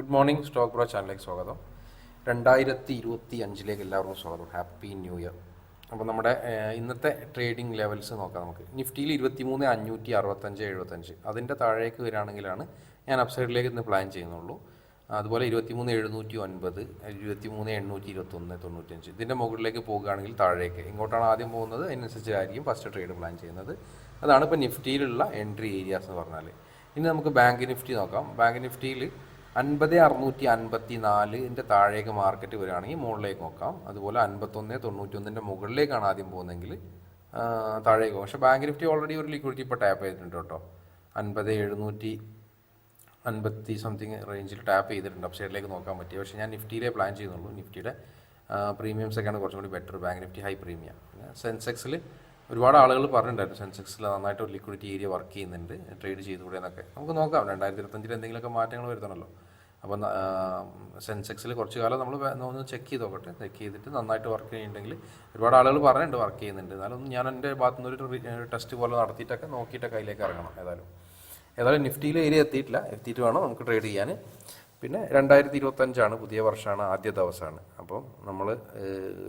Good morning stock bro ചാനലിലേക്ക് സ്വാഗതം. 2025 എല്ലാവർക്കും സ്വാഗതം. Happy new year. അപ്പോൾ നമ്മുടെ ഇന്നത്തെ ട്രേഡിംഗ് ലെവൽസ് നോക്കാം. നമുക്ക് നിഫ്റ്റിയിൽ 23,565 അതിൻ്റെ താഴേക്ക് വരികയാണെങ്കിലാണ് ഞാൻ അപ്സൈഡിലേക്ക് ഇന്ന് പ്ലാൻ ചെയ്യുന്നുള്ളൂ. അതുപോലെ 23,709, 23,821, 95 ഇതിൻ്റെ മുകളിലേക്ക് പോകുകയാണെങ്കിൽ താഴേക്ക് ഇങ്ങോട്ടാണ് ആദ്യം പോകുന്നത്. അതിനനുസരിച്ചായിരിക്കും ഫസ്റ്റ് ട്രേഡ് പ്ലാൻ ചെയ്യുന്നത്. അതാണ് ഇപ്പോൾ നിഫ്റ്റിയിലുള്ള എൻട്രി ഏരിയാസ് എന്ന് പറഞ്ഞാൽ. ഇനി നമുക്ക് ബാങ്ക് നിഫ്റ്റി നോക്കാം. ബാങ്ക് നിഫ്റ്റിയിൽ 50,654 താഴേക്ക് മാർക്കറ്റ് വരികയാണെങ്കിൽ മുകളിലേക്ക് നോക്കാം. അതുപോലെ 51,91 മുകളിലേക്കാണ് ആദ്യം പോകുന്നതെങ്കിൽ താഴേക്ക് പോകും. പക്ഷേ ബാങ്ക് നിഫ്റ്റി ഓൾറെഡി ഒരു ലിക്വിഡിറ്റി ഇപ്പോൾ ടാപ്പ് ചെയ്തിട്ടുണ്ട് കേട്ടോ. 50,750 സംതിങ് റേഞ്ചിൽ ടാപ്പ് ചെയ്തിട്ടുണ്ട്. അപ്സൈഡിലേക്ക് നോക്കാൻ പറ്റി. പക്ഷേ ഞാൻ നിഫ്റ്റിയിലെ പ്ലാൻ ചെയ്യുന്നുള്ളൂ. നിഫ്റ്റിയുടെ പ്രീമിയംസൊക്കെയാണ് കുറച്ചും കൂടി better. Bank Nifty high premium. സെൻസെക്സിൽ ഒരുപാട് ആളുകൾ പറഞ്ഞിട്ടുണ്ടായിരുന്നു സെൻസെക്സിൽ നന്നായിട്ട് ഒരു ലിക്വിഡിറ്റി ഏരിയ വർക്ക് ചെയ്യുന്നുണ്ട്, ട്രേഡ് ചെയ്തുകൂടെ എന്നൊക്കെ. നമുക്ക് നോക്കാം. 2025 എന്തെങ്കിലുമൊക്കെ മാറ്റങ്ങൾ വരുത്തണമല്ലോ. അപ്പം സെൻസെക്സിൽ കുറച്ച് കാലം നമ്മൾ ഒന്ന് ചെക്ക് ചെയ്ത് നോക്കട്ടെ. ചെക്ക് ചെയ്തിട്ട് നന്നായിട്ട് വർക്ക് ചെയ്യുന്നുണ്ടെങ്കിൽ ഒരുപാട് ആളുകൾ പറഞ്ഞിട്ടുണ്ട് വർക്ക് ചെയ്യുന്നുണ്ട്. എന്നാലും ഞാൻ എൻ്റെ ഭാഗത്തു നിന്നൊരു ടെസ്റ്റ് പോലെ നടത്തിയിട്ടൊക്കെ നോക്കിയിട്ടൊക്കെ അതിലേക്ക് ഇറങ്ങണം. ഏതായാലും നിഫ്റ്റിയിൽ ഏരിയ എത്തിയിട്ട് വേണം നമുക്ക് ട്രേഡ് ചെയ്യാൻ. പിന്നെ 2025 പുതിയ വർഷമാണ്, ആദ്യ ദിവസമാണ്. അപ്പം നമ്മൾ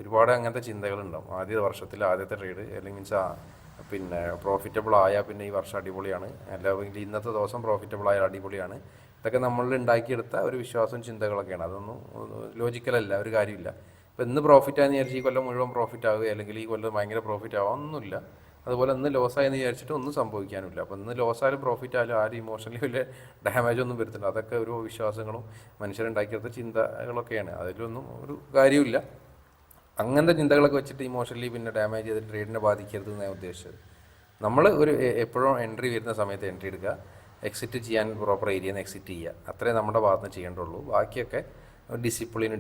ഒരുപാട് അങ്ങനത്തെ ചിന്തകളുണ്ടാവും. ആദ്യ വർഷത്തിൽ ആദ്യത്തെ ട്രേഡ് അല്ലെങ്കിൽ മീൻസ് പിന്നെ പ്രോഫിറ്റബിൾ ആയാൽ പിന്നെ ഈ വർഷം അടിപൊളിയാണ്, അല്ലെങ്കിൽ ഇന്നത്തെ ദിവസം പ്രോഫിറ്റബിൾ ആയാൽ അടിപൊളിയാണ്. ഇതൊക്കെ നമ്മളിൽ ഉണ്ടാക്കിയെടുത്ത ഒരു വിശ്വാസവും ചിന്തകളൊക്കെയാണ്. അതൊന്നും ലോജിക്കലല്ല, ഒരു കാര്യമില്ല. ഇപ്പം ഇന്ന് പ്രോഫിറ്റ് ആയെന്ന് വിചാരിച്ച് ഈ കൊല്ലം മുഴുവൻ പ്രോഫിറ്റ് ആവുക, അല്ലെങ്കിൽ ഈ കൊല്ലം ഭയങ്കര പ്രോഫിറ്റ് ആവുക ഒന്നുമില്ല. അതുപോലെ ഇന്ന് ലോസായെന്ന് വിചാരിച്ചിട്ട് ഒന്നും സംഭവിക്കാനില്ല. അപ്പോൾ ഇന്ന് ലോസായാലും പ്രോഫിറ്റ് ആയാലും ആരും ഇമോഷണലി വലിയ ഡാമേജ് ഒന്നും വരുത്തില്ല. അതൊക്കെ ഒരു വിശ്വാസങ്ങളും മനുഷ്യരുണ്ടാക്കിയെടുത്ത ചിന്തകളൊക്കെയാണ്. അതിലൊന്നും ഒരു കാര്യമില്ല. അങ്ങനത്തെ ചിന്തകളൊക്കെ വെച്ചിട്ട് ഇമോഷണലി പിന്നെ ഡാമേജ് ചെയ്ത് ട്രേഡിനെ ബാധിക്കരുത് എന്നാണ് ഉദ്ദേശിച്ചത്. നമ്മൾ എപ്പോഴും എൻട്രി വരുന്ന സമയത്ത് എൻട്രി എടുക്കുക, എക്സിറ്റ് ചെയ്യാൻ പ്രോപ്പർ ഏരിയയിൽ നിന്ന് എക്സിറ്റ് ചെയ്യുക. അത്രേ നമ്മുടെ ഭാഗത്ത് നിന്ന് ചെയ്യേണ്ടുള്ളൂ. ബാക്കിയൊക്കെ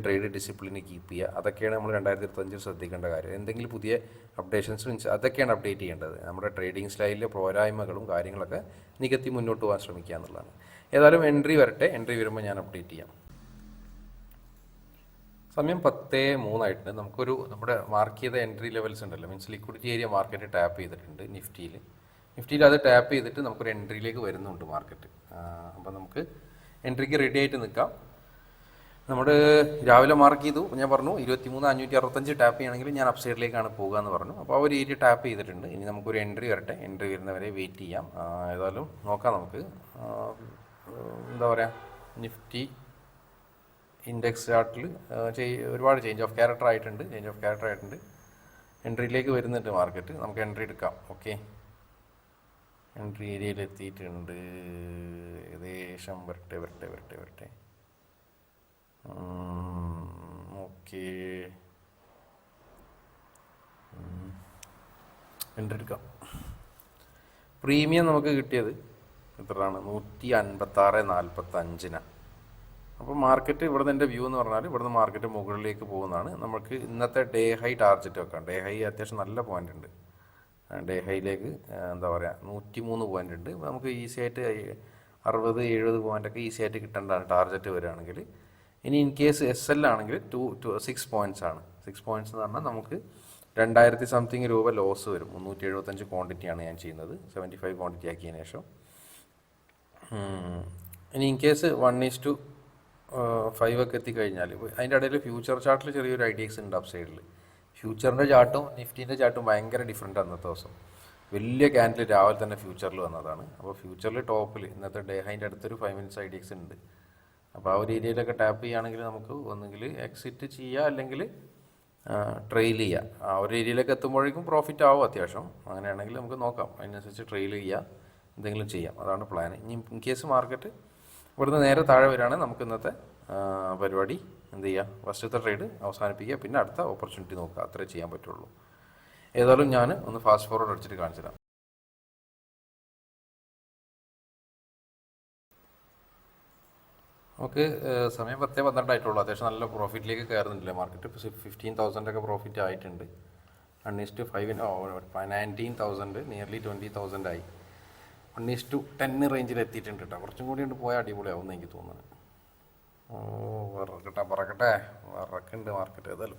ട്രേഡ് ഡിസിപ്ലിന് കീപ്പ് ചെയ്യുക. അതൊക്കെയാണ് നമ്മൾ 2025 ശ്രദ്ധിക്കേണ്ട കാര്യം. എന്തെങ്കിലും പുതിയ അപ്ഡേഷൻസ് മീൻസ് അതൊക്കെയാണ് അപ്ഡേറ്റ് ചെയ്യേണ്ടത്. നമ്മുടെ ട്രേഡിംഗ് സ്റ്റൈലിലെ പോരായ്മകളും കാര്യങ്ങളൊക്കെ നികത്തി മുന്നോട്ട് പോകാൻ ശ്രമിക്കുക എന്നുള്ളതാണ്. ഏതായാലും എൻട്രി വരട്ടെ. എൻട്രി വരുമ്പോൾ ഞാൻ അപ്ഡേറ്റ് ചെയ്യാം. സമയം 10:03 നമ്മുടെ മാർക്ക് ചെയ്ത എൻട്രി ലെവൽസ് ഉണ്ടല്ലോ, means liquidity area market tap ചെയ്തിട്ടുണ്ട് നിഫ്റ്റിയിൽ അത് ടാപ്പ് ചെയ്തിട്ട് നമുക്കൊരു എൻട്രിയിലേക്ക് വരുന്നുണ്ട് മാർക്കറ്റ്. അപ്പോൾ നമുക്ക് എൻട്രിക്ക് റെഡി ആയിട്ട് നിൽക്കാം. നമ്മൾ രാവിലെ മാർക്ക് ചെയ്തു, ഞാൻ പറഞ്ഞു 23,565 ടാപ്പ് ചെയ്യണമെങ്കിൽ ഞാൻ അപ്സൈഡിലേക്കാണ് പോകുക എന്ന് പറഞ്ഞു. അപ്പോൾ ആ ഒരു ഏരിയ ടാപ്പ് ചെയ്തിട്ടുണ്ട്. ഇനി നമുക്കൊരു എൻട്രി വരട്ടെ. എൻട്രി വരുന്നവരെ വെയിറ്റ് ചെയ്യാം. ഏതായാലും നോക്കാം. നമുക്ക് എന്താ പറയുക, നിഫ്റ്റി ഇൻഡെക്സ് ചാർട്ടിൽ ഒരുപാട് ചേഞ്ച് ഓഫ് ക്യാരക്ടർ ആയിട്ടുണ്ട്. എൻട്രിയിലേക്ക് വരുന്നുണ്ട് മാർക്കറ്റ്. നമുക്ക് എൻട്രി എടുക്കാം. ഓക്കെ, എൻട്രി ഏരിയയിൽ എത്തിയിട്ടുണ്ട്. ഏകദേശം വരട്ടെ. ഓക്കെ, എൻട്രി എടുക്കാം. പ്രീമിയം നമുക്ക് കിട്ടിയത് എത്രയാണ്? 156.45. അപ്പോൾ മാർക്കറ്റ് ഇവിടുന്ന് എൻ്റെ വ്യൂ എന്ന് പറഞ്ഞാൽ ഇവിടുന്ന് മാർക്കറ്റ് മുകളിലേക്ക് പോകുന്നതാണ്. നമുക്ക് ഇന്നത്തെ ഡേ ഹൈ ടാർഗറ്റ് വെക്കാം. ഡേ ഹൈ അത്യാവശ്യം നല്ല പോയിൻ്റ് ഉണ്ട്. ഡേ ഹൈയിലേക്ക് എന്താ പറയുക 103 പോയിൻ്റ് ഉണ്ട്. നമുക്ക് ഈസി ആയിട്ട് 60-70 പോയിൻ്റൊക്കെ ഈസി ആയിട്ട് കിട്ടേണ്ടതാണ് ടാർഗറ്റ് വരികയാണെങ്കിൽ. ഇനി ഇൻ കേസ് SL ആണെങ്കിൽ 6 പോയിൻറ്റ്സ് ആണ്. 6 പോയിൻറ്റ്സ് എന്ന് പറഞ്ഞാൽ നമുക്ക് 2000 സംതിങ് രൂപ ലോസ് വരും. 375 ക്വാണ്ടിറ്റിയാണ് ഞാൻ ചെയ്യുന്നത്. 75 ക്വാണ്ടിറ്റി ആക്കിയതിന് ശേഷം. ഇനി ഇൻ കേസ് 1:5 ഒക്കെ എത്തിക്കഴിഞ്ഞാൽ അതിൻ്റെ ഇടയിൽ ഫ്യൂച്ചർ ചാർട്ടിൽ ചെറിയൊരു ഐഡിയസ് ഉണ്ട്. അപ്സൈഡിൽ ഫ്യൂച്ചറിൻ്റെ ചാർട്ടും നിഫ്റ്റീൻ്റെ ചാർട്ടും ഭയങ്കര ഡിഫറെൻ്റ് അന്നത്തെ ദിവസം. വലിയ ക്യാൻഡിൽ രാവിലെ തന്നെ ഫ്യൂച്ചറിൽ വന്നതാണ്. അപ്പോൾ ഫ്യൂച്ചറിൽ ടോപ്പിൽ ഇന്നത്തെ ഡേ ഹൈൻ്റെ അടുത്തൊരു 5 മിനിറ്റ്സ് ഐഡിയസ് ഉണ്ട്. അപ്പോൾ ആ ഒരു ഏരിയയിലൊക്കെ ടാപ്പ് ചെയ്യുകയാണെങ്കിൽ നമുക്ക് ഒന്നുകിൽ എക്സിറ്റ് ചെയ്യുക, അല്ലെങ്കിൽ ട്രെയിൽ ചെയ്യുക. ആ ഒരു ഏരിയയിലേക്ക് എത്തുമ്പോഴേക്കും പ്രോഫിറ്റ് ആവും അത്യാവശ്യം. അങ്ങനെയാണെങ്കിൽ നമുക്ക് നോക്കാം, അതിനനുസരിച്ച് ട്രെയിൽ ചെയ്യുക, എന്തെങ്കിലും ചെയ്യാം. അതാണ് പ്ലാൻ. ഇനി ഇൻ കേസ് മാർക്കറ്റ് ഇവിടുന്ന് നേരെ താഴെ വരികയാണെങ്കിൽ നമുക്ക് ഇന്നത്തെ പരിപാടി എന്ത് ചെയ്യുക, ഫസ്റ്റത്തെ ട്രേഡ് അവസാനിപ്പിക്കുക, പിന്നെ അടുത്ത ഓപ്പർച്യൂണിറ്റി നോക്കുക. അത്രേ ചെയ്യാൻ പറ്റുള്ളൂ. ഏതായാലും ഞാൻ ഒന്ന് ഫാസ്റ്റ് ഫോർവേഡ് അടിച്ചിട്ട് കാണിച്ചു തരാം. നമുക്ക് സമയം 10:12 ആയിട്ടുള്ളൂ. അത്യാവശ്യം നല്ല പ്രോഫിറ്റിലേക്ക് കയറുന്നില്ല മാർക്കറ്റ്. 15,000 പ്രോഫിറ്റ് ആയിട്ടുണ്ട്. 1:5 19,000 നിയർലി 20,000 ആയി. 1:10 റേഞ്ചിൽ എത്തിയിട്ടുണ്ട് കേട്ടോ. കുറച്ചും കൂടി കൊണ്ട് പോയാൽ അടിപൊളിയാവുമെന്ന് എനിക്ക് തോന്നുന്നത്. വറക്കുണ്ട് മാർക്കറ്റ്. ഏതായാലും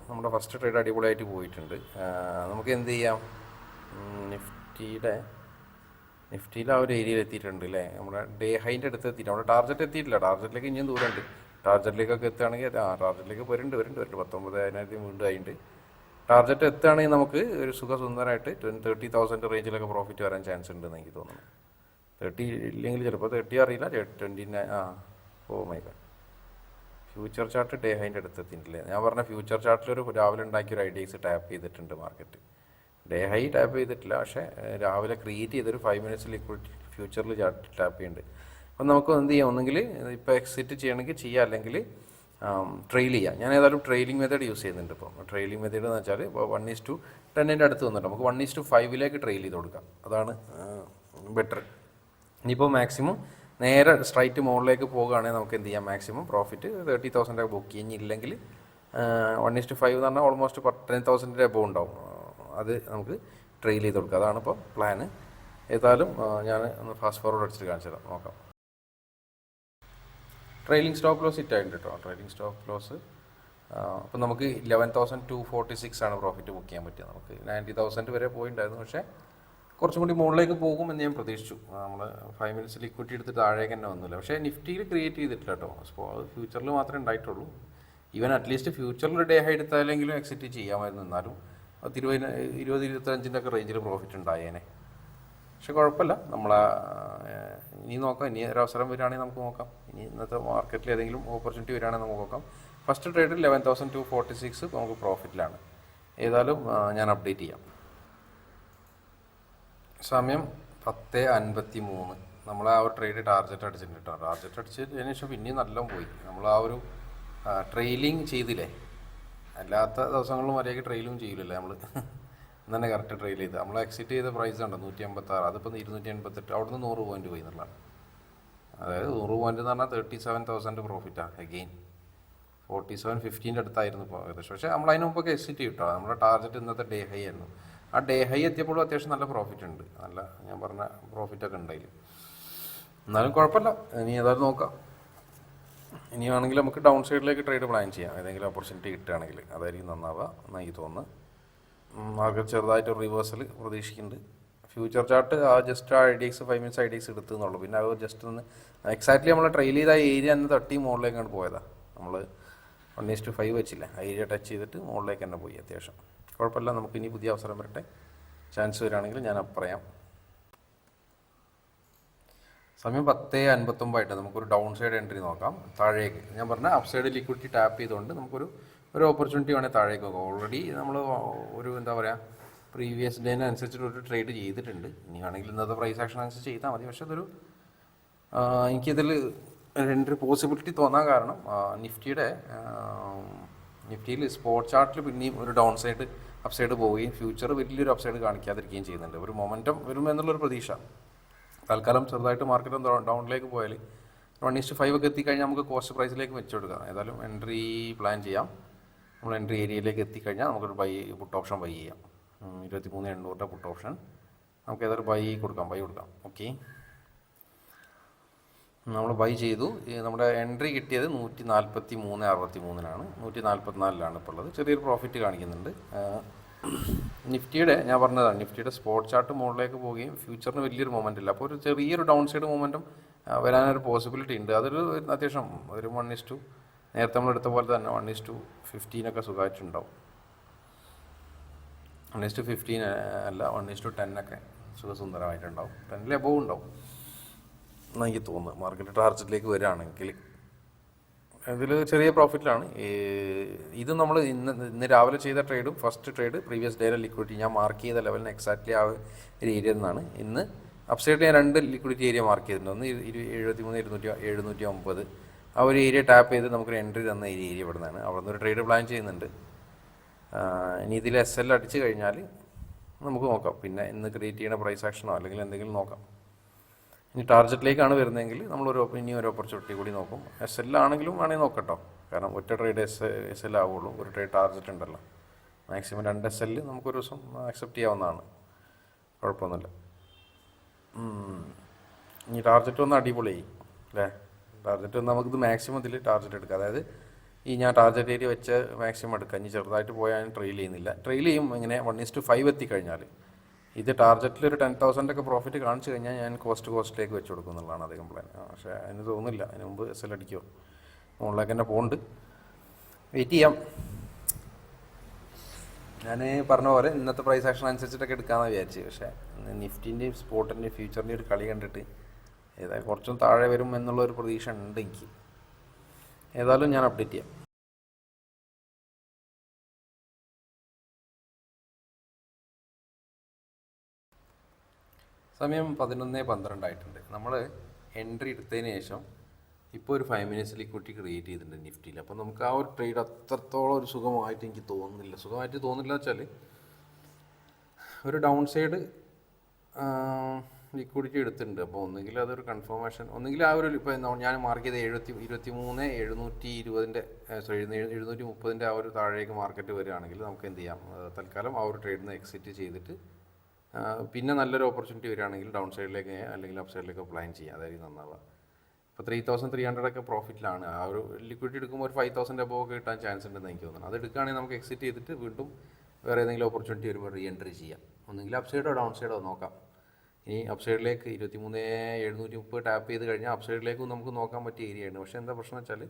നമ്മുടെ ഫസ്റ്റ് ട്രേഡ് അടിപൊളിയായിട്ട് പോയിട്ടുണ്ട്. നമുക്ക് എന്ത് ചെയ്യാം, നിഫ്റ്റിയുടെ നിഫ്റ്റിയിൽ ആ ഒരു ഏരിയയിൽ എത്തിയിട്ടുണ്ട് അല്ലേ, നമ്മുടെ ഡേ ഹൈൻ്റെ അടുത്ത് എത്തിയിട്ട് നമ്മുടെ ടാർഗറ്റ് എത്തിയിട്ടില്ല, ടാർഗറ്റിലേക്ക് ഇനിയും ദൂരമുണ്ട്. ടാർഗറ്റിലേക്കൊക്കെ എത്തുകയാണെങ്കിൽ ടാർഗറ്റിലേക്ക് വരുന്നുണ്ട് 19,000 വീണ്ടും ആയിട്ടുണ്ട്. ടാർഗറ്റ് എത്തുകയാണെങ്കിൽ നമുക്ക് ഒരു സുഖസുന്ദരമായിട്ട് 30,000 റേഞ്ചിലൊക്കെ പ്രോഫിറ്റ് വരാൻ ചാൻസ് ഉണ്ടെന്ന് എനിക്ക് തോന്നുന്നു. 30 ഇല്ലെങ്കിൽ ചിലപ്പോൾ 30 അറിയില്ല, 29 oh my god. Future chart day ഹൈൻ്റെ അടുത്ത് എത്തിയിട്ടില്ലേ, ഞാൻ പറഞ്ഞ ഫ്യൂച്ചർ ചാർട്ടിലൊരു രാവിലെ ഉണ്ടാക്കിയ ഒരു ഐഡിയസ് ടാപ്പ് ചെയ്തിട്ടുണ്ട് മാർക്കറ്റ്. ഡേ ഹൈ ടാപ്പ് ചെയ്തിട്ടില്ല, പക്ഷേ രാവിലെ ക്രിയേറ്റ് ചെയ്തൊരു 5 മിനിറ്റ്സ് ലിക്വിഡിറ്റി ഫ്യൂച്ചറിൽ ടാപ്പ് ചെയ്യുന്നുണ്ട്. അപ്പം നമുക്ക് എന്ത് ചെയ്യാം, ഒന്നെങ്കിൽ ഇപ്പോൾ എക്സിറ്റ് ചെയ്യണമെങ്കിൽ ചെയ്യാം, അല്ലെങ്കിൽ ട്രെയിൽ ചെയ്യാം. ഞാൻ ഏതായാലും ട്രെയിലിംഗ് മെത്തേഡ് യൂസ് ചെയ്യുന്നുണ്ട്. ഇപ്പോൾ ട്രെയിലിംഗ് മെത്തേഡ് എന്ന് വെച്ചാൽ ഇപ്പോൾ 1:10 അടുത്ത് വന്നിട്ട് നമുക്ക് 1:5 ട്രെയിൽ ചെയ്ത് കൊടുക്കാം, അതാണ് ബെറ്റർ. ഇനിയിപ്പോൾ മാക്സിമം നേരെ സ്ട്രൈറ്റ് മുകളിലേക്ക് പോകുകയാണെങ്കിൽ നമുക്ക് എന്ത് ചെയ്യാം, മാക്സിമം പ്രോഫിറ്റ് 30,000 ബുക്ക് ചെയ്യുന്നില്ലെങ്കിൽ 1:5 എന്ന് പറഞ്ഞാൽ ഓൾമോസ്റ്റ് 10,000 എബോവ് ഉണ്ടാവും. അത് നമുക്ക് ട്രെയിൽ ചെയ്ത് കൊടുക്കാം, അതാണ് ഇപ്പോൾ പ്ലാന്. ഏതായാലും ഞാൻ ഒന്ന് ഫാസ്റ്റ് ഫോർവേഡ് അടിച്ചിട്ട് കാണിച്ചു തരാം, നോക്കാം. ട്രെയിലിംഗ് സ്റ്റോപ്പ് ലോസ് ഇറ്റായിട്ടുണ്ട് കേട്ടോ. ട്രെയിലിംഗ് സ്റ്റോപ്പ് ലോസ് അപ്പോൾ നമുക്ക് 11,246 ആണ് പ്രോഫിറ്റ് ബുക്ക് ചെയ്യാൻ പറ്റുക. നമുക്ക് 90,000 വരെ പോയിട്ടുണ്ടായിരുന്നു, പക്ഷേ കുറച്ചും കൂടി മുകളിലേക്ക് പോകും എന്ന് ഞാൻ പ്രതീക്ഷിച്ചു. നമ്മൾ 5 മിനിറ്റ്സ് ലിക്വിഡിറ്റി എടുത്തിട്ട് താഴേക്ക് തന്നെ വന്നില്ല. പക്ഷേ നിഫ്റ്റിയിൽ ക്രിയേറ്റ് ചെയ്തിട്ടില്ല കേട്ടോ. അപ്പോൾ അത് ഫ്യൂച്ചറിൽ മാത്രമേ ഉണ്ടായിട്ടുള്ളൂ. ഈവൻ അറ്റ്ലീസ്റ്റ് ഫ്യൂച്ചറിൽ ഡേ ഹൈ എടുത്താലെങ്കിലും എക്സിറ്റ് ചെയ്യാമായിരുന്നു. എന്നാലും 20-25 ഒക്കെ റേഞ്ചിൽ പ്രോഫിറ്റ് ഉണ്ടായേനെ. പക്ഷെ കുഴപ്പമില്ല, നമ്മളെ ഇനി നോക്കാം. ഇനി ഒരു അവസരം വരികയാണെങ്കിൽ നമുക്ക് നോക്കാം. ഇനി ഇന്നത്തെ മാർക്കറ്റിൽ ഏതെങ്കിലും ഓപ്പർച്യൂണിറ്റി വരികയാണെങ്കിൽ നമുക്ക് നോക്കാം. ഫസ്റ്റ് ട്രേഡിൽ 11,246 നമുക്ക് പ്രോഫിറ്റിലാണ്. ഏതായാലും ഞാൻ അപ്ഡേറ്റ് ചെയ്യാം. സമയം 10:53. നമ്മൾ ആ ഒരു ട്രേഡ് ടാർഗറ്റ് അടിച്ചിട്ടുണ്ട് കേട്ടോ. ടാർഗറ്റ് അടിച്ചതിന് ശേഷം പിന്നെയും നല്ല പോയി. നമ്മൾ ആ ഒരു ട്രെയിലിംഗ് ചെയ്തില്ലേ, അല്ലാത്ത ദിവസങ്ങളിലും മര്യാദയ്ക്ക് ട്രെയിലും ചെയ്യില്ലല്ലേ നമ്മൾ. തന്നെ കറക്റ്റ് ട്രെയിൽ ചെയ്ത് നമ്മൾ എക്സിറ്റ് ചെയ്ത പ്രൈസ് ഉണ്ട് 156, അതിപ്പോൾ 288. അവിടുന്ന് 100 പോയിന്റ് പോയി എന്നുള്ളതാണ്. അതായത് 100 പോയിന്റ് എന്ന് പറഞ്ഞാൽ 37,000 പ്രോഫിറ്റാണ്. അഗെയിൻ 47.15 അടുത്തായിരുന്നു ഇപ്പോൾ ഏകദേശം. പക്ഷേ നമ്മൾ അതിന് മുമ്പൊക്കെ എക്സിറ്റ് ചെയ്യും കേട്ടോ. നമ്മുടെ ടാർഗറ്റ് ഇന്നത്തെ ഡേ ഹൈ ആയിരുന്നു. ആ ഡേ ഹൈ എത്തിയപ്പോഴും അത്യാവശ്യം നല്ല പ്രോഫിറ്റ് ഉണ്ട്, നല്ല ഞാൻ പറഞ്ഞ പ്രോഫിറ്റൊക്കെ ഉണ്ട് അതിൽ. എന്നാലും കുഴപ്പമില്ല, ഇനി ഏതായാലും നോക്കാം. ഇനി വേണമെങ്കിൽ നമുക്ക് ഡൗൺ സൈഡിലേക്ക് ട്രേഡ് പ്ലാൻ ചെയ്യാം, ഏതെങ്കിലും ഓപ്പർച്യൂണിറ്റി കിട്ടുകയാണെങ്കിൽ. അതായിരിക്കും നന്നാവുക എന്ന് എനിക്ക് തോന്നുന്നു. മാർക്കറ്റ് ചെറുതായിട്ട് റിവേഴ്സൽ പ്രതീക്ഷിക്കുന്നുണ്ട്. ഫ്യൂച്ചർ ചാർട്ട് ജസ്റ്റ് ആ IDX 5 മിനിറ്റ്സ് IDX എടുത്തുന്നുള്ളൂ. പിന്നെ അത് ജസ്റ്റ് ഒന്ന് എക്സാക്ട്ലി നമ്മൾ ട്രെയിൽ ചെയ്ത ഏരിയ തന്നെ തട്ടി മുകളിലേക്കാണ് പോയതാണ്. നമ്മൾ 1:5 വെച്ചില്ല, ആ ഏരിയ ടച്ച് ചെയ്തിട്ട് മുകളിലേക്ക് തന്നെ പോയി. അത്യാവശ്യം കുഴപ്പമില്ല. നമുക്ക് ഇനി പുതിയ അവസരം വരട്ടെ, ചാൻസ് വരികയാണെങ്കിൽ ഞാൻ പറയാം. സമയം 10:59 നമുക്കൊരു ഡൗൺ സൈഡ് എൻട്രി നോക്കാം. താഴേക്ക് ഞാൻ പറഞ്ഞ അപ്പ് സൈഡ് ലിക്വിഡിറ്റി ടാപ്പ് ചെയ്തുകൊണ്ട് നമുക്കൊരു ഓപ്പർച്യൂണിറ്റി വേണേൽ താഴേക്ക് നോക്കാം. ഓൾറെഡി നമ്മൾ ഒരു എന്താ പറയുക, പ്രീവിയസ് ഡേനെ അനുസരിച്ചിട്ട് ഒരു ട്രേഡ് ചെയ്തിട്ടുണ്ട്. ഇനി വേണമെങ്കിൽ ഇന്നത്തെ പ്രൈസ് ആക്ഷൻ അനുസരിച്ച് ചെയ്താൽ മതി. പക്ഷെ അതൊരു എനിക്കിതിൽ രണ്ട് പോസിബിലിറ്റി തോന്നാൻ കാരണം നിഫ്റ്റിയിൽ സ്പോട്ട് ചാർട്ടിൽ പിന്നെയും ഒരു ഡൗൺ സൈഡ് അപ്പ് സൈഡ് പോവുകയും ഫ്യൂച്ചർ വലിയൊരു അപ്പ് സൈഡ് കാണിക്കാതിരിക്കുകയും ചെയ്യുന്നുണ്ട്. ഒരു മൊമെൻറ്റം വരുമെന്നുള്ളൊരു പ്രതീക്ഷ. തൽക്കാലം ചെറുതായിട്ട് മാർക്കറ്റ് ഡൗണിലേക്ക് പോയാൽ 1:5 ഒക്കെ എത്തിക്കഴിഞ്ഞാൽ നമുക്ക് കോസ്റ്റ് പ്രൈസിലേക്ക് വെച്ചെടുക്കാം. ഏതായാലും എൻട്രി പ്ലാൻ ചെയ്യാം. നമ്മൾ എൻട്രി ഏരിയയിലേക്ക് എത്തിക്കഴിഞ്ഞാൽ നമുക്കൊരു പുട്ട് ഓപ്ഷൻ ബൈ ചെയ്യാം. 23,800 പുട്ട് ഓപ്ഷൻ നമുക്ക് ഏതായാലും ബൈ കൊടുക്കാം. ഓക്കെ, നമ്മൾ ബൈ ചെയ്തു. നമ്മുടെ എൻട്രി കിട്ടിയത് 143.63 144 ഇപ്പോൾ ഉള്ളത്. ചെറിയൊരു പ്രോഫിറ്റ് കാണിക്കുന്നുണ്ട്. നിഫ്റ്റിയുടെ ഞാൻ പറഞ്ഞതാണ്, നിഫ്റ്റിയുടെ സ്പോട്ട് ചാർട്ട് മുകളിലേക്ക് പോവുകയും ഫ്യൂച്ചറിന് വലിയൊരു മൊമെൻ്റ് ഇല്ല. അപ്പോൾ ഒരു ചെറിയൊരു ഡൗൺ സൈഡ് മൊമെൻറ്റും വരാനൊരു പോസിബിലിറ്റി ഉണ്ട്. അതൊരു അത്യാവശ്യം ഒരു 1:, നേരത്തെ നമ്മൾ എടുത്ത പോലെ തന്നെ 1:15 സുഖമായിട്ടുണ്ടാവും. 1:15 അല്ല, 1:10 സുഖസുന്ദരമായിട്ടുണ്ടാവും. 10 എബോവ് ഉണ്ടാവും എന്ന് എനിക്ക് തോന്നുന്നു. മാർക്കറ്റ് ടാർഗറ്റിലേക്ക് വരികയാണെങ്കിൽ ഇതിൽ ചെറിയ പ്രോഫിറ്റിലാണ്. ഇത് നമ്മൾ ഇന്ന് രാവിലെ ചെയ്ത ട്രേഡും ഫസ്റ്റ് ട്രേഡ് പ്രീവിയസ് ഡേയിലെ ലിക്വിഡിറ്റി ഞാൻ മാർക്ക് ചെയ്ത ലെവലിന് എക്സാക്ട്ലി ആ ഒരു ഏരിയ നിന്നാണ്. ഇന്ന് അപ്സൈഡ് ഞാൻ 2 ലിക്വിഡിറ്റി ഏരിയ മാർക്ക് ചെയ്തിട്ടുണ്ട്. ഒന്ന് 73,709 ആ ഒരു ഏരിയ ടാപ്പ് ചെയ്ത് നമുക്കൊരു എൻട്രി തന്ന ഏരിയ ഇവിടെ നിന്നാണ്. അവിടെ നിന്ന് ഒരു ട്രേഡ് പ്ലാൻ ചെയ്യുന്നുണ്ട്. ഇനി ഇതിൽ SL അടിച്ച് കഴിഞ്ഞാൽ നമുക്ക് നോക്കാം. പിന്നെ ഇന്ന് ക്രിയേറ്റ് ചെയ്യുന്ന പ്രൈസ് ആക്ഷനോ അല്ലെങ്കിൽ എന്തെങ്കിലും നോക്കാം. ഇനി ടാർഗറ്റിലേക്കാണ് വരുന്നതെങ്കിൽ നമ്മളൊരു ഇനി ഒരു ഓപ്പർച്യൂണിറ്റി കൂടി നോക്കും. SL ആണെങ്കിലും വേണമെങ്കിൽ നോക്കട്ടോ. കാരണം ഒറ്റ ട്രേഡ് SL ആവുള്ളൂ, ഒരു ട്രേഡ് ടാർഗറ്റ് ഉണ്ടല്ലോ. മാക്സിമം 2 SL നമുക്കൊരു ദിവസം അക്സെപ്റ്റ് ചെയ്യാവുന്നതാണ്, കുഴപ്പമൊന്നുമില്ല. ഇനി ടാർഗറ്റ് ഒന്ന് അടിപൊളിയായി അല്ലേ. ടാർഗറ്റ് ഒന്ന് നമുക്കിത് മാക്സിമം ഇതിൽ ടാർഗറ്റ് എടുക്കാം. അതായത് ഈ ഞാൻ ടാർഗറ്റ് ഏരിയ വെച്ച് മാക്സിമം എടുക്കാം. ഇനി ചെറുതായിട്ട് പോയാൽ ട്രെയിൽ ചെയ്യുന്നില്ല. ട്രെയിൽ ചെയ്യും ഇങ്ങനെ 1:5 എത്തിക്കഴിഞ്ഞാൽ ഇത് ടാർഗറ്റിൽ ഒരു 10,000 ഒക്കെ പ്രോഫിറ്റ് കാണിച്ചു കഴിഞ്ഞാൽ ഞാൻ കോസ്റ്റിലേക്ക് വെച്ച് കൊടുക്കും എന്നുള്ളതാണ് അധികം പ്ലാൻ. പക്ഷേ അതിന് തോന്നുന്നില്ല, അതിന് മുമ്പ് SL അടിക്കുമോ, മുകളിലേക്ക് തന്നെ പോകുന്നുണ്ട്. വെയിറ്റ് ചെയ്യാം. ഞാൻ പറഞ്ഞ പോലെ ഇന്നത്തെ പ്രൈസ് ആക്ഷൻ അനുസരിച്ചിട്ടൊക്കെ എടുക്കാമെന്ന് വിചാരിച്ചു. പക്ഷേ നിഫ്റ്റിൻ്റെയും സ്പോട്ടിൻ്റെയും ഫ്യൂച്ചറിൻ്റെയും ഒരു കളി കണ്ടിട്ട് ഏതായാലും കുറച്ചും താഴെ വരും എന്നുള്ളൊരു പ്രതീക്ഷ ഉണ്ട് എനിക്ക്. ഏതായാലും ഞാൻ അപ്ഡേറ്റ് ചെയ്യാം. സമയം 11:12 ആയിട്ടുണ്ട്. നമ്മൾ എൻട്രി എടുത്തതിന് ശേഷം ഇപ്പോൾ ഒരു 5 മിനിറ്റ്സ് ലിക്വിഡിറ്റി ക്രിയേറ്റ് ചെയ്തിട്ടുണ്ട് നിഫ്റ്റിയിൽ. അപ്പോൾ നമുക്ക് ആ ഒരു ട്രേഡ് അത്രത്തോളം ഒരു സുഖമായിട്ട് എനിക്ക് തോന്നുന്നില്ല. വെച്ചാൽ ഒരു ഡൗൺ സൈഡ് ലിക്വിഡിറ്റി എടുത്തിട്ടുണ്ട്. അപ്പോൾ ഒന്നുകിൽ അതൊരു കൺഫർമേഷൻ, ഒന്നുകിൽ ആ ഒരു ഇപ്പോൾ ഞാൻ മാർക്ക് ചെയ്ത 730 ആ ഒരു താഴേക്ക് മാർക്കറ്റ് വരികയാണെങ്കിൽ നമുക്ക് എന്ത് ചെയ്യാം, തൽക്കാലം ആ ഒരു ട്രേഡിൽ നിന്ന് എക്സിറ്റ് ചെയ്തിട്ട് പിന്നെ നല്ലൊരു ഓപ്പർച്യൂണിറ്റി വരികയാണെങ്കിൽ ഡൗൺ സൈഡിലേക്ക് അല്ലെങ്കിൽ അപ്പ് സൈഡിലേക്ക് പ്ലാൻ ചെയ്യാം. അതായിരിക്കും നന്നാവുക. ഇപ്പോൾ 3,300 ഒക്കെ പ്രോഫിറ്റിലാണ്. ആ ഒരു ലിക്വിഡിറ്റി എടുക്കുമ്പോൾ ഒരു 5,000 അബോവ് ഒക്കെ കിട്ടാൻ ചാൻസ് ഉണ്ടെന്ന് എനിക്ക് തോന്നുന്നു. അത് എടുക്കുകയാണെങ്കിൽ നമുക്ക് എക്സിറ്റ് ചെയ്തിട്ട് വീണ്ടും വേറെ ഏതെങ്കിലും ഓപ്പർച്യൂണിറ്റി വരുമ്പോൾ റീ എൻട്രി ചെയ്യാം. ഒന്നുകിൽ അപ്പ് സൈഡോ ഡൗൺ സൈഡോ നോക്കാം. ഇനി അപ്പ് സൈഡിലേക്ക് 23,730 ടാപ്പ് ചെയ്ത് കഴിഞ്ഞാൽ അപ്പ് സൈഡിലേക്കും നമുക്ക് നോക്കാൻ പറ്റിയ ഏരിയയാണ്. പക്ഷേ എന്താ പ്രശ്നം വെച്ചാൽ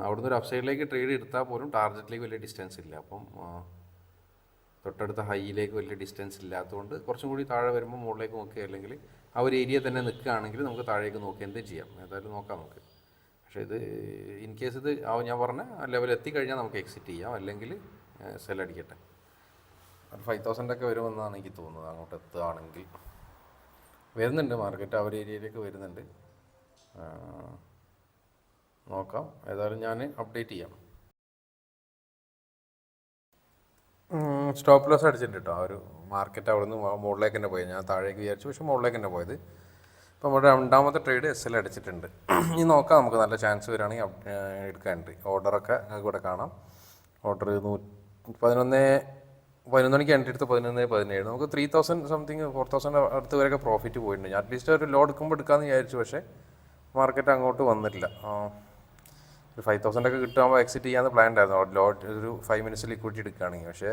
അവിടുന്ന് ഒരു അപ്പ് സൈഡിലേക്ക് ട്രേഡ് എടുത്താൽ പോലും ടാർഗറ്റിലേക്ക് വലിയ ഡിസ്റ്റൻസ് ഇല്ല. അപ്പം തൊട്ടടുത്ത ഹൈയിലേക്ക് വലിയ ഡിസ്റ്റൻസ് ഇല്ലാത്തതുകൊണ്ട് കുറച്ചും കൂടി താഴെ വരുമ്പോൾ മുകളിലേക്ക് നോക്കുക, അല്ലെങ്കിൽ ആ ഒരു ഏരിയ തന്നെ നിൽക്കുകയാണെങ്കിൽ നമുക്ക് താഴേക്ക് നോക്കി എന്തും ചെയ്യാം. ഏതായാലും നോക്കാം നമുക്ക്. പക്ഷേ ഇത് ഇൻ കേസ് ഇത് ഞാൻ പറഞ്ഞ ലെവൽ എത്തിക്കഴിഞ്ഞാൽ നമുക്ക് എക്സിറ്റ് ചെയ്യാം, അല്ലെങ്കിൽ സെൽ അടിക്കട്ടെ. 5,000 ഒക്കെ വരുമെന്നാണ് എനിക്ക് തോന്നുന്നത്. അങ്ങോട്ട് എത്തുകയാണെങ്കിൽ വരുന്നുണ്ട് മാർക്കറ്റ്, ആ ഒരു ഏരിയയിലേക്ക് വരുന്നുണ്ട്. നോക്കാം. ഏതായാലും ഞാൻ അപ്ഡേറ്റ് ചെയ്യാം. സ്റ്റോപ്പ് ലോസ് അടിച്ചിട്ടുണ്ട് കേട്ടോ. ആ ഒരു മാർക്കറ്റ് അവിടെ നിന്ന് മുകളിലേക്ക് തന്നെ പോയത്. ഞാൻ താഴേക്ക് വിചാരിച്ചു, പക്ഷേ മുകളിലേക്ക് തന്നെ പോയത്. ഇപ്പോൾ നമ്മുടെ രണ്ടാമത്തെ ട്രേഡ് SL അടിച്ചിട്ടുണ്ട്. ഇനി നോക്കാം, നമുക്ക് നല്ല ചാൻസ് വരികയാണെങ്കിൽ എടുക്കാനുണ്ട്. ഓർഡറൊക്കെ ഇവിടെ കാണാം. ഓർഡർ 11 മണിക്ക് എൻട്രി എടുത്ത് 11:17. നമുക്ക് 3,000 സംതിങ് 4,000 അടുത്ത് വരെയൊക്കെ പ്രോഫിറ്റ് പോയിട്ടുണ്ട്. ഞാൻ അറ്റ്ലീസ്റ്റ് ഒരു ലോ എടുക്കുമ്പോൾ എടുക്കാമെന്ന് വിചാരിച്ചു, പക്ഷേ മാർക്കറ്റ് അങ്ങോട്ട് വന്നിട്ടില്ല. ഒരു 5,000 ഒക്കെ കിട്ടുമ്പോൾ എക്സിറ്റ് ചെയ്യാമെന്ന് പ്ലാൻ ഉണ്ടായിരുന്നു ഒരു 5 മിനിറ്റ്സ് ലിക്വിഡിറ്റി എടുക്കുകയാണെങ്കിൽ. പക്ഷേ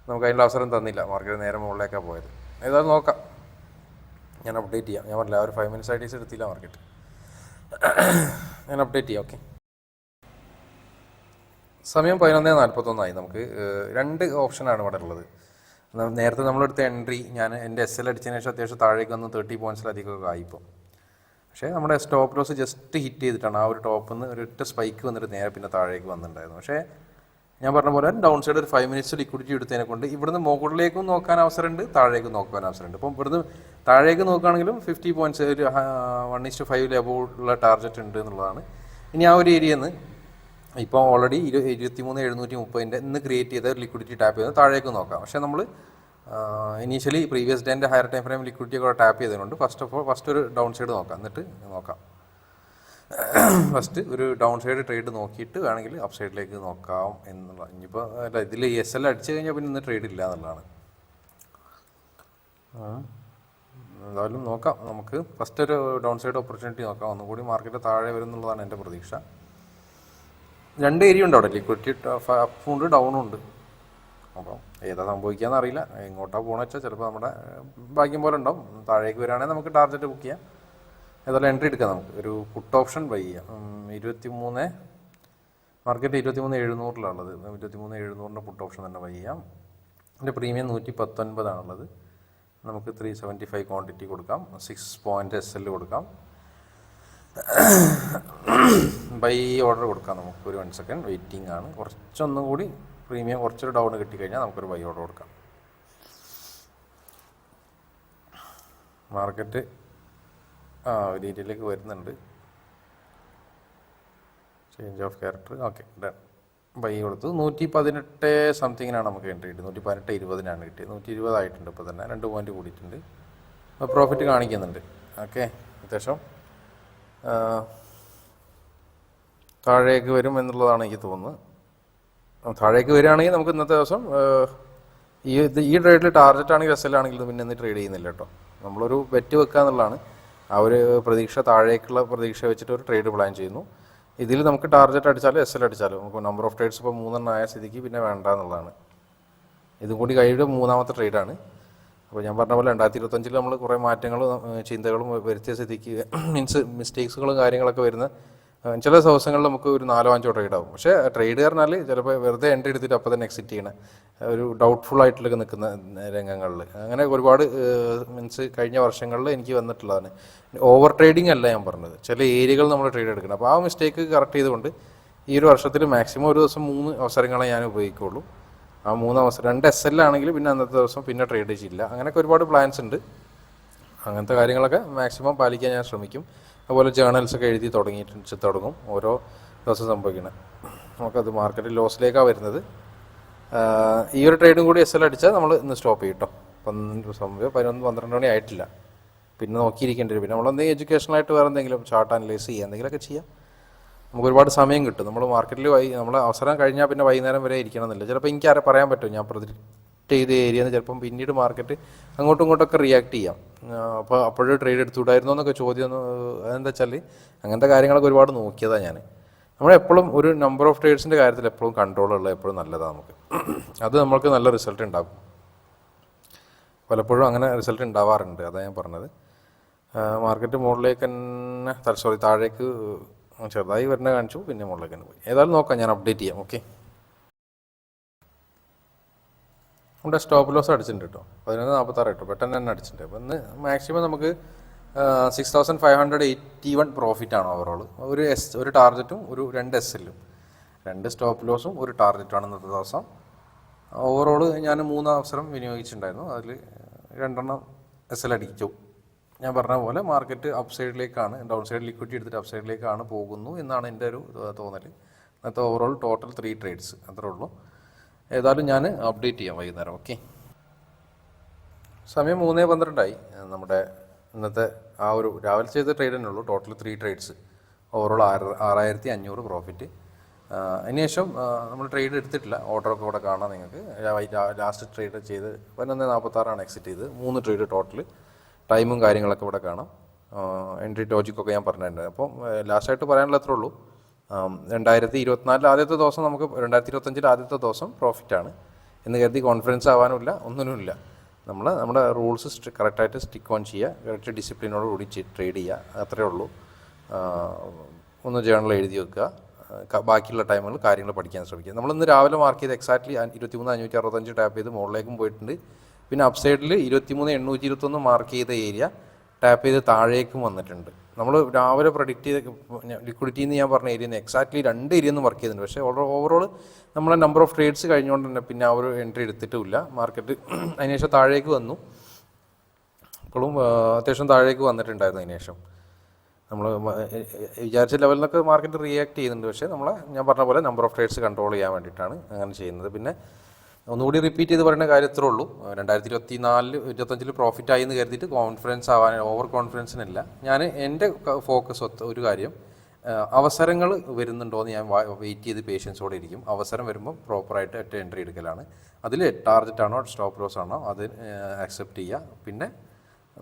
നമുക്ക് അതിനുള്ള അവസരം തന്നില്ല. മാർക്കറ്റ് നേരെ മുകളിലേക്കാണ് പോയത്. ഏതായാലും നോക്കാം, ഞാൻ അപ്ഡേറ്റ് ചെയ്യാം. ഞാൻ പറഞ്ഞില്ല, ഒരു 5 മിനിറ്റ്സ് ഐഡീസ് എടുത്തില്ല മാർക്കറ്റ്. ഞാൻ അപ്ഡേറ്റ് ചെയ്യാം. ഓക്കെ, സമയം 11:41 നമുക്ക് 2 ഓപ്ഷനാണ് ഇവിടെ ഉള്ളത്. നേരത്തെ നമ്മളെടുത്ത എൻട്രി എൻ്റെ SL അടിച്ചതിന് ശേഷം അത്യാവശ്യം താഴേക്ക് വന്ന് 30 പോയിൻറ്റ്സിലധികമൊക്കെ ആയിപ്പോൾ. പക്ഷേ നമ്മുടെ സ്റ്റോപ്പ് ലോസ് ജസ്റ്റ് ഹിറ്റ് ചെയ്തിട്ടാണ് ആ ഒരു ടോപ്പിൽ നിന്ന് ഒരൊറ്റ സ്പൈക്ക് വന്നിട്ട് നേരെ പിന്നെ താഴേക്ക് വന്നിട്ടുണ്ടായിരുന്നു. പക്ഷേ ഞാൻ പറഞ്ഞ പോലെ ഡൗൺ സൈഡ് ഒരു 5 മിനിറ്റ്സ് ലിക്വിഡിറ്റി എടുത്തതിനെ കൊണ്ട് ഇവിടുന്ന് മുകളിലേക്കും നോക്കാൻ അവസരമുണ്ട്, താഴേക്കും നോക്കാൻ അവസരമുണ്ട്. ഇപ്പം ഇവിടുന്ന് താഴേക്ക് നോക്കുകയാണെങ്കിലും 50 പോയിൻറ്റ്സ് ഒരു 1:5 ഉള്ള ടാർഗറ്റ് ഉണ്ട് എന്നുള്ളതാണ്. ഇനി ആ ഒരു ഏരിയയിൽ നിന്ന് ഇപ്പോൾ ഓൾറെഡി 23,730 ഇന്ന് ക്രിയേറ്റ് ചെയ്ത ലിക്വിഡിറ്റി ടാപ്പ് ചെയ്ത് താഴേക്ക് നോക്കാം. പക്ഷേ നമ്മൾ ഇനീഷ്യലി പ്രീവിയസ് ഡേൻ്റെ ഹയർ ടൈം ഫ്രെയിം ലിക്വിഡിറ്റി ഒക്കെ ടാപ്പ് ചെയ്തതുകൊണ്ട് ഫസ്റ്റ് ഒരു ഡൗൺ സൈഡ് നോക്കാം, എന്നിട്ട് നോക്കാം. ഫസ്റ്റ് ഒരു ഡൗൺ സൈഡ് ട്രേഡ് നോക്കിയിട്ട് വേണമെങ്കിൽ അപ്പ് സൈഡിലേക്ക് നോക്കാം എന്നുള്ള. ഇനിയിപ്പോൾ അല്ല, ഇതിൽ SL അടിച്ചു കഴിഞ്ഞാൽ പിന്നെ ഇന്ന് ട്രേഡ് ഇല്ല എന്നുള്ളതാണ്. എന്തായാലും നോക്കാം, നമുക്ക് ഫസ്റ്റ് ഒരു ഡൗൺ സൈഡ് ഓപ്പർച്യൂണിറ്റി നോക്കാം. ഒന്നുകൂടി മാർക്കറ്റ് താഴെ വരും എന്നുള്ളതാണ് എൻ്റെ പ്രതീക്ഷ. 2 ഏരിയ ഉണ്ട് അവിടെ, ലിക്വിഡിറ്റി അപ്പും ഉണ്ട് ഡൗണും ഉണ്ട്. അപ്പം ഏതാ സംഭവിക്കാമെന്ന് അറിയില്ല. എങ്ങോട്ടാണ് പോകണമെന്ന് വെച്ചാൽ ചിലപ്പോൾ നമ്മുടെ ഭാഗ്യം പോലെ ഉണ്ടാവും. താഴേക്ക് വരികയാണെങ്കിൽ നമുക്ക് ടാർഗറ്റ് ബുക്ക് ചെയ്യാം. ഏതായാലും എൻട്രി എടുക്കാം. നമുക്ക് ഒരു പുട്ട് ഓപ്ഷൻ ബൈ ചെയ്യാം. 23 മാർക്കറ്റ് 23,700 23,700 പുട്ട് ഓപ്ഷൻ തന്നെ ബൈ ചെയ്യാം. അതിൻ്റെ പ്രീമിയം 119 നമുക്ക് 375 ക്വാണ്ടിറ്റി കൊടുക്കാം. 6 പോയിൻറ്റ് SL കൊടുക്കാം. ബൈ ഓർഡർ കൊടുക്കാം. നമുക്കൊരു 1 സെക്കൻഡ് വെയിറ്റിംഗ് ആണ്. കുറച്ചൊന്നും കൂടി പ്രീമിയം കുറച്ചൊരു ഡൗൺ കിട്ടിക്കഴിഞ്ഞാൽ നമുക്കൊരു ബൈ ഓർഡർ കൊടുക്കാം. മാർക്കറ്റ് ഒരു ഏരിയയിലേക്ക് വരുന്നുണ്ട്. Change of character. Okay, done. Buy കൊടുത്തു. 118 സംതിങ്ങിനാണ് നമുക്ക് എൻട്രി കിട്ടിയത്. 118.20 കിട്ടിയത്. 120 ആയിട്ടുണ്ട്. ഇപ്പോൾ തന്നെ 2 പോയിൻറ്റ് കൂടിയിട്ടുണ്ട്. പ്രോഫിറ്റ് കാണിക്കുന്നുണ്ട്. ഓക്കെ, അത്യാവശ്യം താഴേക്ക് വരും എന്നുള്ളതാണ് എനിക്ക് തോന്നുന്നത്. താഴേക്ക് വരികയാണെങ്കിൽ നമുക്ക് ഇന്നത്തെ ദിവസം ഈ ട്രേഡിൽ ടാർഗറ്റ് ആണെങ്കിൽ SL ആണെങ്കിലും പിന്നെ ഇന്ന് ട്രേഡ് ചെയ്യുന്നില്ല കേട്ടോ. നമ്മളൊരു ബെറ്റ് വെക്കുക എന്നുള്ളതാണ്. ആ ഒരു പ്രതീക്ഷ, താഴേക്കുള്ള പ്രതീക്ഷ വെച്ചിട്ട് ഒരു ട്രേഡ് പ്ലാൻ ചെയ്യുന്നു. ഇതിൽ നമുക്ക് ടാർഗറ്റ് അടിച്ചാലും SL അടിച്ചാലും നമുക്ക് നമ്പർ ഓഫ് ട്രേഡ്സ് ഇപ്പോൾ 3 ആയ സ്ഥിതിക്ക് പിന്നെ വേണ്ട എന്നുള്ളതാണ്. ഇതും കൂടി കഴിയുടെ 3ാമത്തെ ട്രേഡാണ്. അപ്പോൾ ഞാൻ പറഞ്ഞ പോലെ 2025 നമ്മൾ കുറേ മാറ്റങ്ങളും ചിന്തകളും വരുത്തിയ സ്ഥിതിക്ക് മിസ്റ്റേക്സുകളും കാര്യങ്ങളൊക്കെ വരുന്ന ചില ദിവസങ്ങളിൽ നമുക്ക് ഒരു 4-5 ട്രേഡ് ആവും. പക്ഷേ ട്രേഡ് പറഞ്ഞാൽ ചിലപ്പോൾ വെറുതെ എൻട്രി എടുത്തിട്ട് അപ്പോൾ തന്നെ എക്സിറ്റ് ചെയ്യണ ഒരു ഡൗട്ട്ഫുൾ ആയിട്ടൊക്കെ നിൽക്കുന്ന രംഗങ്ങളിൽ അങ്ങനെ ഒരുപാട് കഴിഞ്ഞ വർഷങ്ങളിൽ എനിക്ക് വന്നിട്ടുള്ളതാണ്. ഓവർ ട്രേഡിംഗ് അല്ല ഞാൻ പറഞ്ഞത്, ചില ഏരിയകൾ നമ്മൾ ട്രേഡ് എടുക്കണം. അപ്പോൾ ആ മിസ്റ്റേക്ക് കറക്റ്റ് ചെയ്തുകൊണ്ട് ഈ ഒരു വർഷത്തിൽ മാക്സിമം ഒരു ദിവസം 3 അവസരങ്ങളെ ഞാൻ ഉപയോഗിക്കുള്ളൂ. ആ 3 അവസരം 2 SL ആണെങ്കിൽ പിന്നെ അന്നത്തെ ദിവസം പിന്നെ ട്രേഡ് ചെയ്യില്ല. അങ്ങനെയൊക്കെ ഒരുപാട് പ്ലാൻസ് ഉണ്ട്. അങ്ങനത്തെ കാര്യങ്ങളൊക്കെ മാക്സിമം പാലിക്കാൻ ഞാൻ ശ്രമിക്കും. അതുപോലെ ജേണൽസൊക്കെ എഴുതി തുടങ്ങും ഓരോ ദിവസം സംഭവിക്കണം. നമുക്കത് മാർക്കറ്റ് ലോസിലേക്കാണ് വരുന്നത്. ഈ ഒരു ട്രേഡും കൂടി SL അടിച്ചാൽ നമ്മൾ ഇന്ന് സ്റ്റോപ്പ് ചെയ്യും കേട്ടോ. 11-12 മണി ആയിട്ടില്ല. പിന്നെ നോക്കിയിരിക്കേണ്ടി വരും. പിന്നെ നമ്മളെന്തെങ്കിലും എഡ്യൂക്കേഷണലായിട്ട് വേറെ എന്തെങ്കിലും ചാർട്ട് അനലൈസ് ചെയ്യുക എന്തെങ്കിലുമൊക്കെ ചെയ്യാം. നമുക്ക് ഒരുപാട് സമയം കിട്ടും. നമ്മൾ മാർക്കറ്റിൽ നമ്മൾ അവസരം കഴിഞ്ഞാൽ പിന്നെ വൈകുന്നേരം വരെ ഇരിക്കണം എന്നില്ല. ചിലപ്പോൾ എനിക്ക് പറയാൻ പറ്റും ഞാൻ പ്രൊജക്റ്റ് ചെയ്ത ഏരിയയിൽ നിന്ന് ചിലപ്പം പിന്നീട് മാർക്കറ്റ് അങ്ങോട്ടും ഇങ്ങോട്ടൊക്കെ റിയാക്ട് ചെയ്യാം. അപ്പോൾ അപ്പോഴും ട്രേഡ് എടുത്തുകൂടായിരുന്നോ എന്നൊക്കെ ചോദ്യം. അതെന്താ വെച്ചാൽ അങ്ങനത്തെ കാര്യങ്ങളൊക്കെ ഒരുപാട് നോക്കിയതാണ് ഞാൻ. നമ്മളെപ്പോഴും ഒരു നമ്പർ ഓഫ് ട്രേഡ്സിൻ്റെ കാര്യത്തിൽ എപ്പോഴും കൺട്രോളുള്ളത് എപ്പോഴും നല്ലതാണ് നമുക്ക്. അത് നമ്മൾക്ക് നല്ല റിസൾട്ട് ഉണ്ടാകും. പലപ്പോഴും അങ്ങനെ റിസൾട്ട് ഉണ്ടാവാറുണ്ട്. അതാണ് ഞാൻ പറഞ്ഞത്. മാർക്കറ്റ് മുകളിലേക്ക് തന്നെ താഴേക്ക് ചെറുതായി വരുന്ന കാണിച്ചു, പിന്നെ മുകളിലേക്ക് തന്നെ പോയി. ഏതായാലും നോക്കാം, ഞാൻ അപ്ഡേറ്റ് ചെയ്യാം. ഓക്കെ, നമ്മുടെ സ്റ്റോപ്പ് ലോസ് അടിച്ചിട്ടുണ്ട് കേട്ടോ. 11.46 കേട്ടോ, പെട്ടെന്ന് തന്നെ അടിച്ചിട്ടുണ്ട്. അപ്പോൾ ഇന്ന് മാക്സിമം നമുക്ക് 6,581 പ്രോഫിറ്റാണ് ഓവറോൾ. ഒരു ടാർഗറ്റും ഒരു 2 SLും 2 സ്റ്റോപ്പ് ലോസും ഒരു ടാർഗറ്റുമാണ് ഇന്നത്തെ ദിവസം. ഓവറോൾ ഞാൻ 3 അവസരം വിനിയോഗിച്ചിട്ടുണ്ടായിരുന്നു. അതിൽ 2 SL അടിച്ചു. ഞാൻ പറഞ്ഞ പോലെ മാർക്കറ്റ് അപ്പ് സൈഡിലേക്കാണ്, ഡൗൺ സൈഡ് ലിക്വിഡിറ്റി എടുത്തിട്ട് അപ്പ് സൈഡിലേക്കാണ് പോകുന്നു എന്നാണ് എൻ്റെ ഒരു തോന്നൽ. ഇന്നത്തെ ഓവറോൾ ടോട്ടൽ 3 ട്രേഡ്സ് അത്രേ ഉള്ളൂ. ഏതായാലും ഞാൻ അപ്ഡേറ്റ് ചെയ്യാം വൈകുന്നേരം. ഓക്കെ, സമയം 3:12 നമ്മുടെ ഇന്നത്തെ ആ ഒരു രാവിലെ ചെയ്ത ട്രേഡ് തന്നെ ഉള്ളൂ. Total 3 trades, overall 6,500 profit. അതിനുശേഷം നമ്മൾ ട്രേഡ് എടുത്തിട്ടില്ല. ഓർഡറൊക്കെ ഇവിടെ കാണാം നിങ്ങൾക്ക്. ലാസ്റ്റ് ട്രേഡ് ചെയ്ത് 11.46 എക്സിറ്റ് ചെയ്ത് 3 ട്രേഡ് ടോട്ടൽ. ടൈമും കാര്യങ്ങളൊക്കെ ഇവിടെ കാണാം. എൻട്രി ലോജിക്കൊക്കെ ഞാൻ പറഞ്ഞിട്ടുണ്ട്. അപ്പം ലാസ്റ്റായിട്ട് പറയാനുള്ള അത്രേ ഉള്ളൂ. 2024 ആദ്യത്തെ ദിവസം നമുക്ക് 2025 ആദ്യത്തെ ദിവസം പ്രോഫിറ്റാണ് എന്ന് കരുതി കോൺഫിഡൻസ് ആവാനുമില്ല, ഒന്നിനുമില്ല. നമ്മുടെ റൂൾസ് കറക്റ്റായിട്ട് സ്റ്റിക്ക് ഓൺ ചെയ്യുക, കറക്റ്റ് ഡിസിപ്ലിനോട് കൂടി ട്രേഡ് ചെയ്യുക, അത്രയേ ഉള്ളൂ. ഒന്ന് ജേണൽ എഴുതി വെക്കുക. ബാക്കിയുള്ള ടൈമുകൾ കാര്യങ്ങൾ പഠിക്കാൻ ശ്രമിക്കുക. നമ്മളിന്ന് രാവിലെ മാർക്ക് ചെയ്ത് എക്സാക്ട്ലി 23,565 ടാപ്പ് ചെയ്ത് മുകളിലേക്കും പോയിട്ടുണ്ട്. പിന്നെ അപ്പ് സൈഡിൽ 23,821 മാർക്ക് ചെയ്ത ഏരിയ ടാപ്പ് ചെയ്ത് താഴേക്കും വന്നിട്ടുണ്ട്. നമ്മൾ രാവിലെ പ്രഡിക്റ്റ് ചെയ്ത ലിക്വിഡിറ്റി എന്ന് ഞാൻ പറഞ്ഞ ഏരിയ എക്സാക്ട്ലി 2 ഏരിയ വർക്ക് ചെയ്തിട്ടുണ്ട്. പക്ഷേ ഓവറോൾ നമ്മളെ നമ്പർ ഓഫ് ട്രേഡ്സ് കഴിഞ്ഞുകൊണ്ട് തന്നെ പിന്നെ ആ ഒരു എൻട്രി എടുത്തിട്ടുമില്ല. മാർക്കറ്റ് അതിനുശേഷം താഴേക്ക് വന്നു. ഇപ്പോഴും അത്യാവശ്യം താഴേക്ക് വന്നിട്ടുണ്ടായിരുന്നു. അതിനുശേഷം നമ്മൾ വിചാരിച്ച ലെവലിൽ നിന്നൊക്കെ മാർക്കറ്റ് റിയാക്ട് ചെയ്യുന്നുണ്ട്. പക്ഷേ ഞാൻ പറഞ്ഞ പോലെ നമ്പർ ഓഫ് ട്രേഡ്സ് കൺട്രോൾ ചെയ്യാൻ വേണ്ടിയിട്ടാണ് അങ്ങനെ ചെയ്യുന്നത്. പിന്നെ ഒന്നുകൂടി റിപ്പീറ്റ് ചെയ്ത് പറയുന്ന കാര്യത്രേ ഉള്ളൂ. 2024-25 പ്രോഫിറ്റ് ആയി എന്ന് കരുതിയിട്ട് കോൺഫിഡൻസ് ആവാൻ, ഓവർ കോൺഫിഡൻസിനല്ല. ഞാൻ എൻ്റെ ഫോക്കസ് ഒരു കാര്യം, അവസരങ്ങൾ വരുന്നുണ്ടോ എന്ന് ഞാൻ വെയിറ്റ് ചെയ്ത് പേഷ്യൻസോടെ ഇരിക്കും. അവസരം വരുമ്പോൾ പ്രോപ്പറായിട്ട് ഒറ്റ എൻട്രി എടുക്കലാണ്. അതിൽ ടാർഗറ്റാണോ സ്റ്റോപ്പ് ലോസ് ആണോ അത് അക്സെപ്റ്റ് ചെയ്യുക. പിന്നെ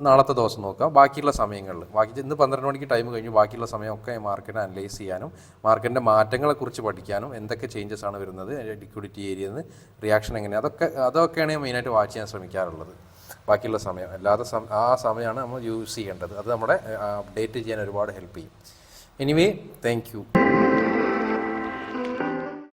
നാളത്തെ ദിവസം നോക്കുക. ബാക്കിയുള്ള സമയങ്ങളിൽ ഇന്ന് 12 മണിക്ക് ടൈം കഴിഞ്ഞു. ബാക്കിയുള്ള സമയമൊക്കെ മാർക്കറ്റ് അനലൈസ് ചെയ്യാനും മാർക്കറ്റിൻ്റെ മാറ്റങ്ങളെക്കുറിച്ച് പഠിക്കാനും, എന്തൊക്കെ ചേഞ്ചസ് ആണ് വരുന്നത്, ലിക്വിഡിറ്റി ഏരിയയിൽ നിന്ന് റിയാക്ഷൻ എങ്ങനെയാണ്, അതൊക്കെയാണ് ഞാൻ മെയിനായിട്ട് വാച്ച് ചെയ്യാൻ ശ്രമിക്കാറുള്ളത്. ബാക്കിയുള്ള സമയം അല്ലാതെ ആ സമയമാണ് നമ്മൾ യൂസ് ചെയ്യേണ്ടത്. അത് നമ്മുടെ അപ്ഡേറ്റ് ചെയ്യാൻ ഒരുപാട് ഹെൽപ്പ് ചെയ്യും. Anyway, thank you.